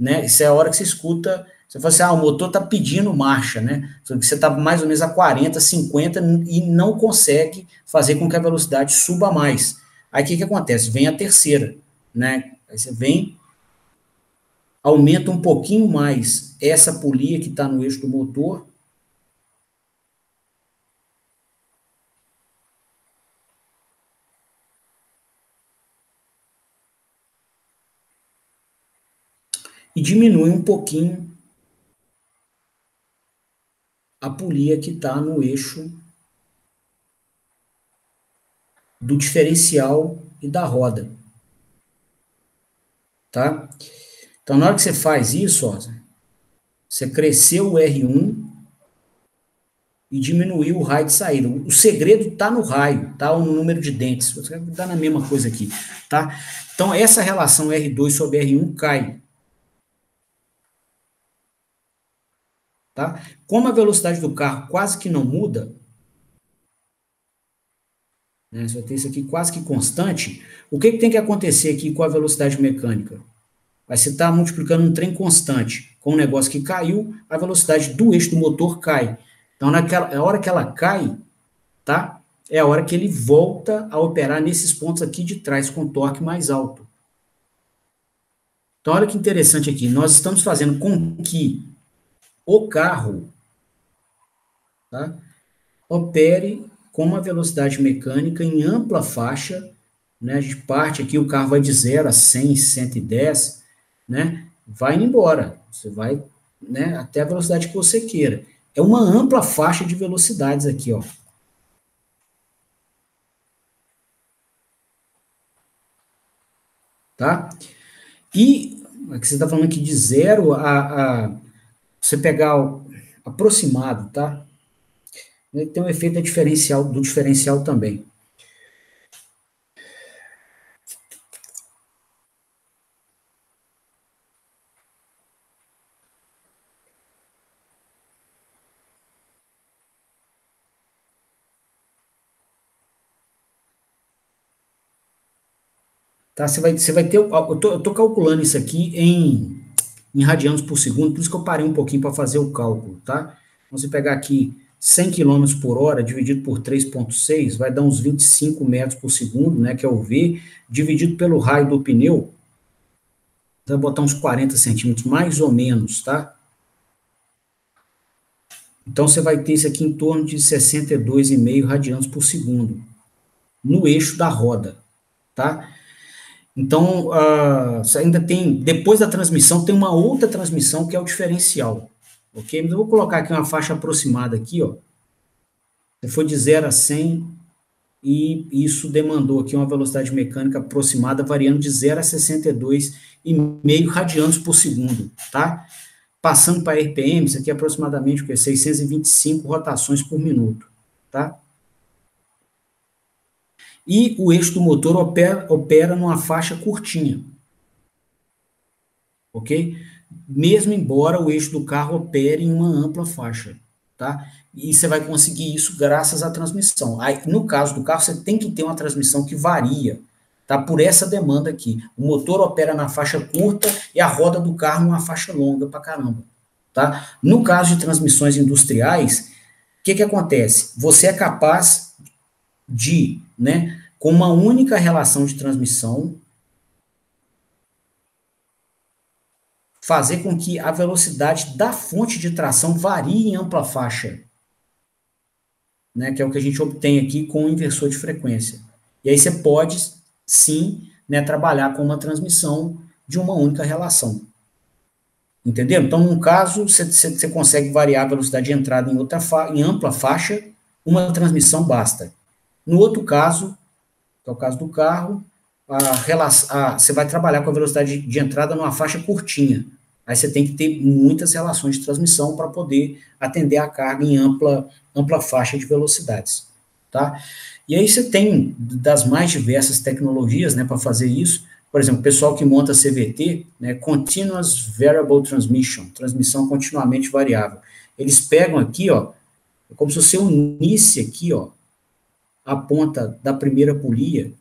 né? Isso é a hora que você escuta, você fala assim, o motor está pedindo marcha, né? Você está mais ou menos a 40, 50 e não consegue fazer com que a velocidade suba mais. Aí o que acontece? Vem a terceira, né? Aí você vem, aumenta um pouquinho mais essa polia que está no eixo do motor, e diminui um pouquinho a polia que está no eixo do diferencial e da roda, tá? Então, na hora que você faz isso, ó, você cresceu o R1 e diminuiu o raio de saída. O segredo está no raio, tá? Ou no número de dentes. Você vai dar na mesma coisa aqui, tá? Então, essa relação R2 sobre R1 cai, tá? Como a velocidade do carro quase que não muda, né? Você vai ter isso aqui quase que constante. O que tem que acontecer aqui com a velocidade mecânica? Vai se estar multiplicando um trem constante com um negócio que caiu, a velocidade do eixo do motor cai. Então, na hora que ela cai, tá? É a hora que ele volta a operar nesses pontos aqui de trás com torque mais alto. Então, olha que interessante aqui. Nós estamos fazendo com que o carro, tá, opere com uma velocidade mecânica em ampla faixa, né? A gente parte aqui, o carro vai de 0 a 100, 110, né? Vai indo embora. Você vai, né, até a velocidade que você queira. É uma ampla faixa de velocidades aqui, ó. Tá? E aqui você está falando aqui de 0 a você pegar aproximado, tá? Ele tem um efeito do diferencial também. Tá? Você vai ter, eu tô calculando isso aqui em radianos por segundo, por isso que eu parei um pouquinho para fazer o cálculo, tá? Então, você pegar aqui 100 quilômetros por hora dividido por 3,6, vai dar uns 25 metros por segundo, né, que é o V, dividido pelo raio do pneu, vai botar uns 40 centímetros, mais ou menos, tá? Então, você vai ter isso aqui em torno de 62,5 radianos por segundo, no eixo da roda, tá? Então, você ainda tem, depois da transmissão, tem uma outra transmissão que é o diferencial, ok? Mas eu vou colocar aqui uma faixa aproximada aqui, ó. Você foi de 0 a 100 e isso demandou aqui uma velocidade mecânica aproximada variando de 0 a 62,5 radianos por segundo, tá? Passando para RPM, isso aqui é aproximadamente o quê? 625 rotações por minuto, tá? E o eixo do motor opera numa faixa curtinha, ok? Mesmo embora o eixo do carro opere em uma ampla faixa, tá? E você vai conseguir isso graças à transmissão. Aí, no caso do carro, você tem que ter uma transmissão que varia, tá? Por essa demanda aqui. O motor opera na faixa curta e a roda do carro numa faixa longa pra caramba, tá? No caso de transmissões industriais, o que que acontece? Você é capaz de, né, com uma única relação de transmissão, fazer com que a velocidade da fonte de tração varie em ampla faixa, né, que é o que a gente obtém aqui com o inversor de frequência. E aí você pode, sim, né, trabalhar com uma transmissão de uma única relação. Entendeu? Então, num caso, você consegue variar a velocidade de entrada em ampla faixa, uma transmissão basta. No outro caso, que é o caso do carro, você vai trabalhar com a velocidade de entrada numa faixa curtinha. Aí você tem que ter muitas relações de transmissão para poder atender a carga em ampla faixa de velocidades, tá? E aí você tem das mais diversas tecnologias, né, para fazer isso. Por exemplo, o pessoal que monta CVT, né, Continuous Variable Transmission, transmissão continuamente variável. Eles pegam aqui, ó, é como se você unisse aqui, ó, a ponta da primeira polia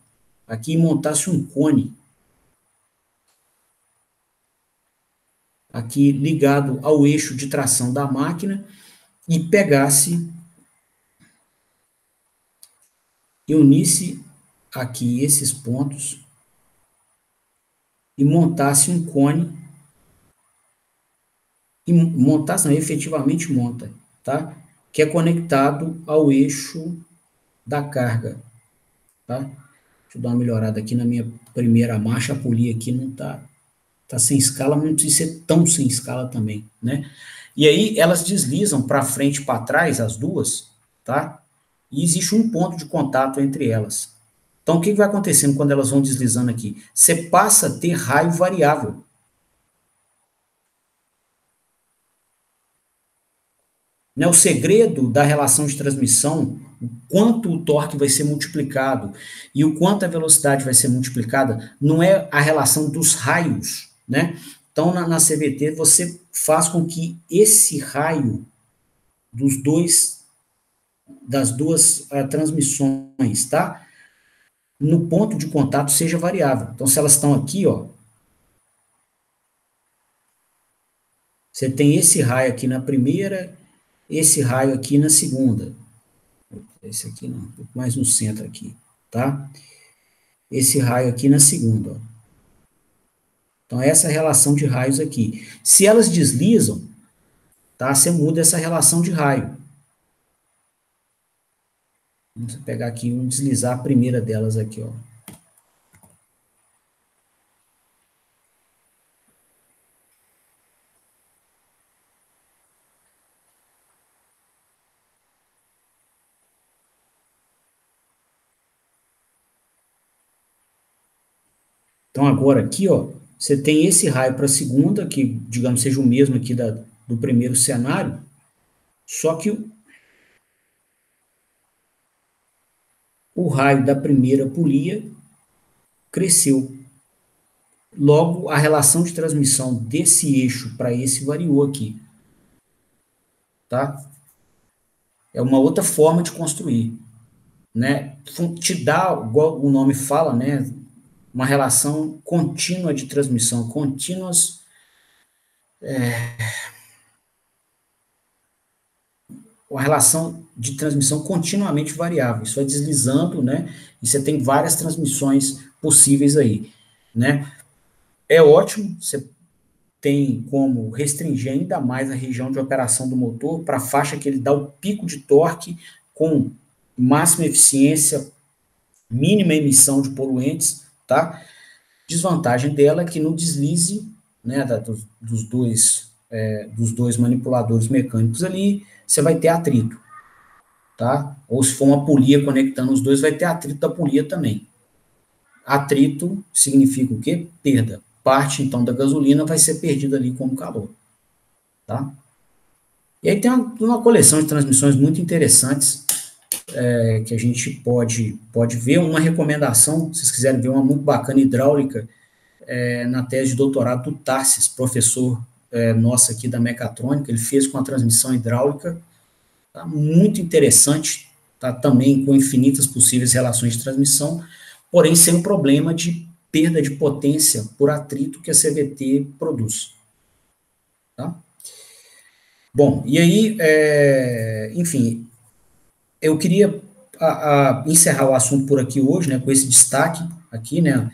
aqui e montasse um cone aqui ligado ao eixo de tração da máquina e pegasse e unisse aqui esses pontos e montasse um cone e montasse, não, efetivamente monta, tá? Que é conectado ao eixo da carga, tá? Deixa eu dar uma melhorada aqui na minha primeira marcha, a polia aqui não tá sem escala, mas não precisa ser tão sem escala também, né? E aí elas deslizam para frente e para trás, as duas, tá? E existe um ponto de contato entre elas. Então, o que vai acontecendo quando elas vão deslizando aqui? Você passa a ter raio variável. Né? O segredo da relação de transmissão, o quanto o torque vai ser multiplicado e o quanto a velocidade vai ser multiplicada, não é a relação dos raios, né? Então, na CVT, você faz com que esse raio das duas transmissões, tá? No ponto de contato seja variável. Então, se elas estão aqui, ó, você tem esse raio aqui na primeira, esse raio aqui na segunda. Esse aqui não, mais no centro aqui, tá? Esse raio aqui na segunda, ó. Então, essa é a relação de raios aqui. Se elas deslizam, tá? Você muda essa relação de raio. Vamos pegar aqui, vamos deslizar a primeira delas aqui, ó. Então, agora aqui, ó, você tem esse raio para a segunda, que, digamos, seja o mesmo aqui do primeiro cenário, Só que o raio da primeira polia cresceu. Logo, a relação de transmissão desse eixo para esse variou aqui. Tá? É uma outra forma de construir. Né? Te dá, igual o nome fala, né? Uma relação contínua de transmissão, contínuas. Uma relação de transmissão continuamente variável. Isso vai deslizando, né? E você tem várias transmissões possíveis aí, né? É ótimo, você tem como restringir ainda mais a região de operação do motor para a faixa que ele dá o pico de torque com máxima eficiência, mínima emissão de poluentes, tá? Desvantagem dela é que no deslize, né, dos dois manipuladores mecânicos ali, você vai ter atrito, tá? Ou se for uma polia conectando os dois, vai ter atrito da polia também. Atrito significa o quê? Perda. Parte, então, da gasolina vai ser perdida ali como calor, tá? E aí tem uma coleção de transmissões muito interessantes que a gente pode ver. Uma recomendação, se vocês quiserem ver uma muito bacana, hidráulica, na tese de doutorado do Tarsis, professor nosso aqui da mecatrônica, ele fez com a transmissão hidráulica, tá? Muito interessante, tá? Também com infinitas possíveis relações de transmissão, porém sem o problema de perda de potência por atrito que a CVT produz. Tá? Bom, e aí, enfim, eu queria encerrar o assunto por aqui hoje, né, com esse destaque aqui, né,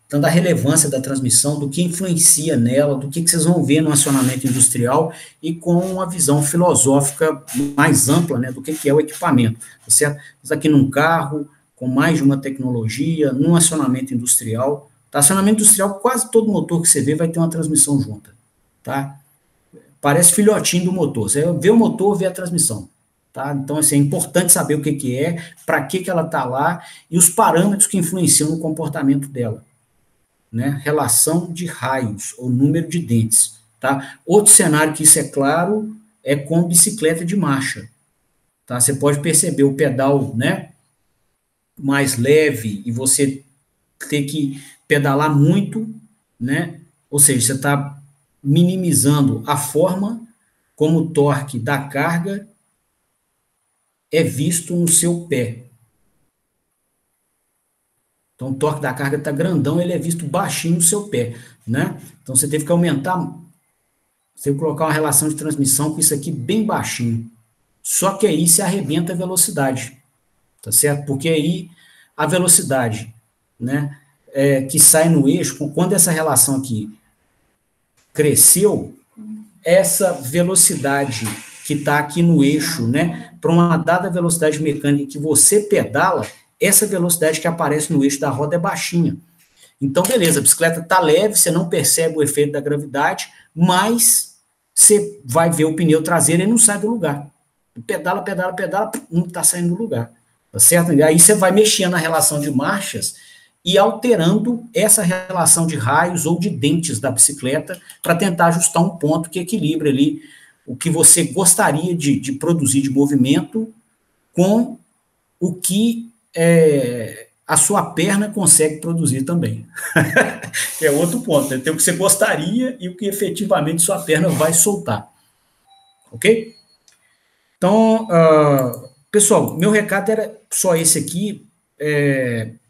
tanto da relevância da transmissão, do que influencia nela, do que vocês vão ver no acionamento industrial e com uma visão filosófica mais ampla, né, do que é o equipamento, tá certo? Isso aqui num carro, com mais de uma tecnologia, num acionamento industrial, tá? Acionamento industrial, quase todo motor que você vê vai ter uma transmissão junta, tá? Parece filhotinho do motor, você vê o motor, vê a transmissão. Tá? Então, assim, é importante saber o que é, para que ela está lá e os parâmetros que influenciam no comportamento dela. Né? Relação de raios, ou número de dentes. Tá? Outro cenário que isso é claro é com bicicleta de marcha. Tá? Você pode perceber o pedal, né, mais leve e você ter que pedalar muito, né? Ou seja, você está minimizando a forma como o torque da carga é visto no seu pé. Então, o torque da carga está grandão, ele é visto baixinho no seu pé, né? Então, você teve que aumentar, você teve que colocar uma relação de transmissão com isso aqui bem baixinho. Só que aí se arrebenta a velocidade, tá certo? Porque aí a velocidade, né, que sai no eixo, quando essa relação aqui cresceu, essa velocidade que está aqui no eixo, né, para uma dada velocidade mecânica que você pedala, essa velocidade que aparece no eixo da roda é baixinha. Então, beleza, a bicicleta está leve, você não percebe o efeito da gravidade, mas você vai ver o pneu traseiro e não sai do lugar. Pedala, pedala, pedala, não está saindo do lugar. Tá certo? E aí você vai mexendo na relação de marchas e alterando essa relação de raios ou de dentes da bicicleta para tentar ajustar um ponto que equilibre ali o que você gostaria de produzir de movimento com o que a sua perna consegue produzir também. É outro ponto, né? Tem o que você gostaria e o que efetivamente sua perna vai soltar. Ok? Então, pessoal, meu recado era só esse aqui.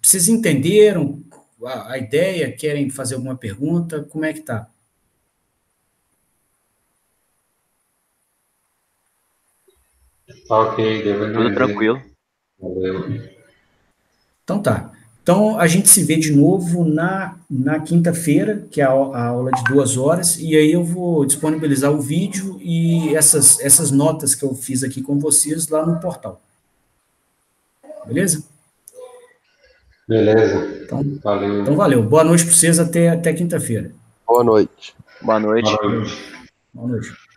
Vocês entenderam a ideia? Querem fazer alguma pergunta? Como é que tá? Ok, deu pra Tudo entender. tranquilo. Valeu. Então tá. Então a gente se vê de novo na quinta-feira, que é a aula de 2 horas, e aí eu vou disponibilizar o vídeo e essas notas que eu fiz aqui com vocês lá no portal. Beleza? Beleza. Então Valeu. valeu. Boa noite para vocês, até quinta-feira. Boa noite. Boa noite. Boa noite. Boa noite.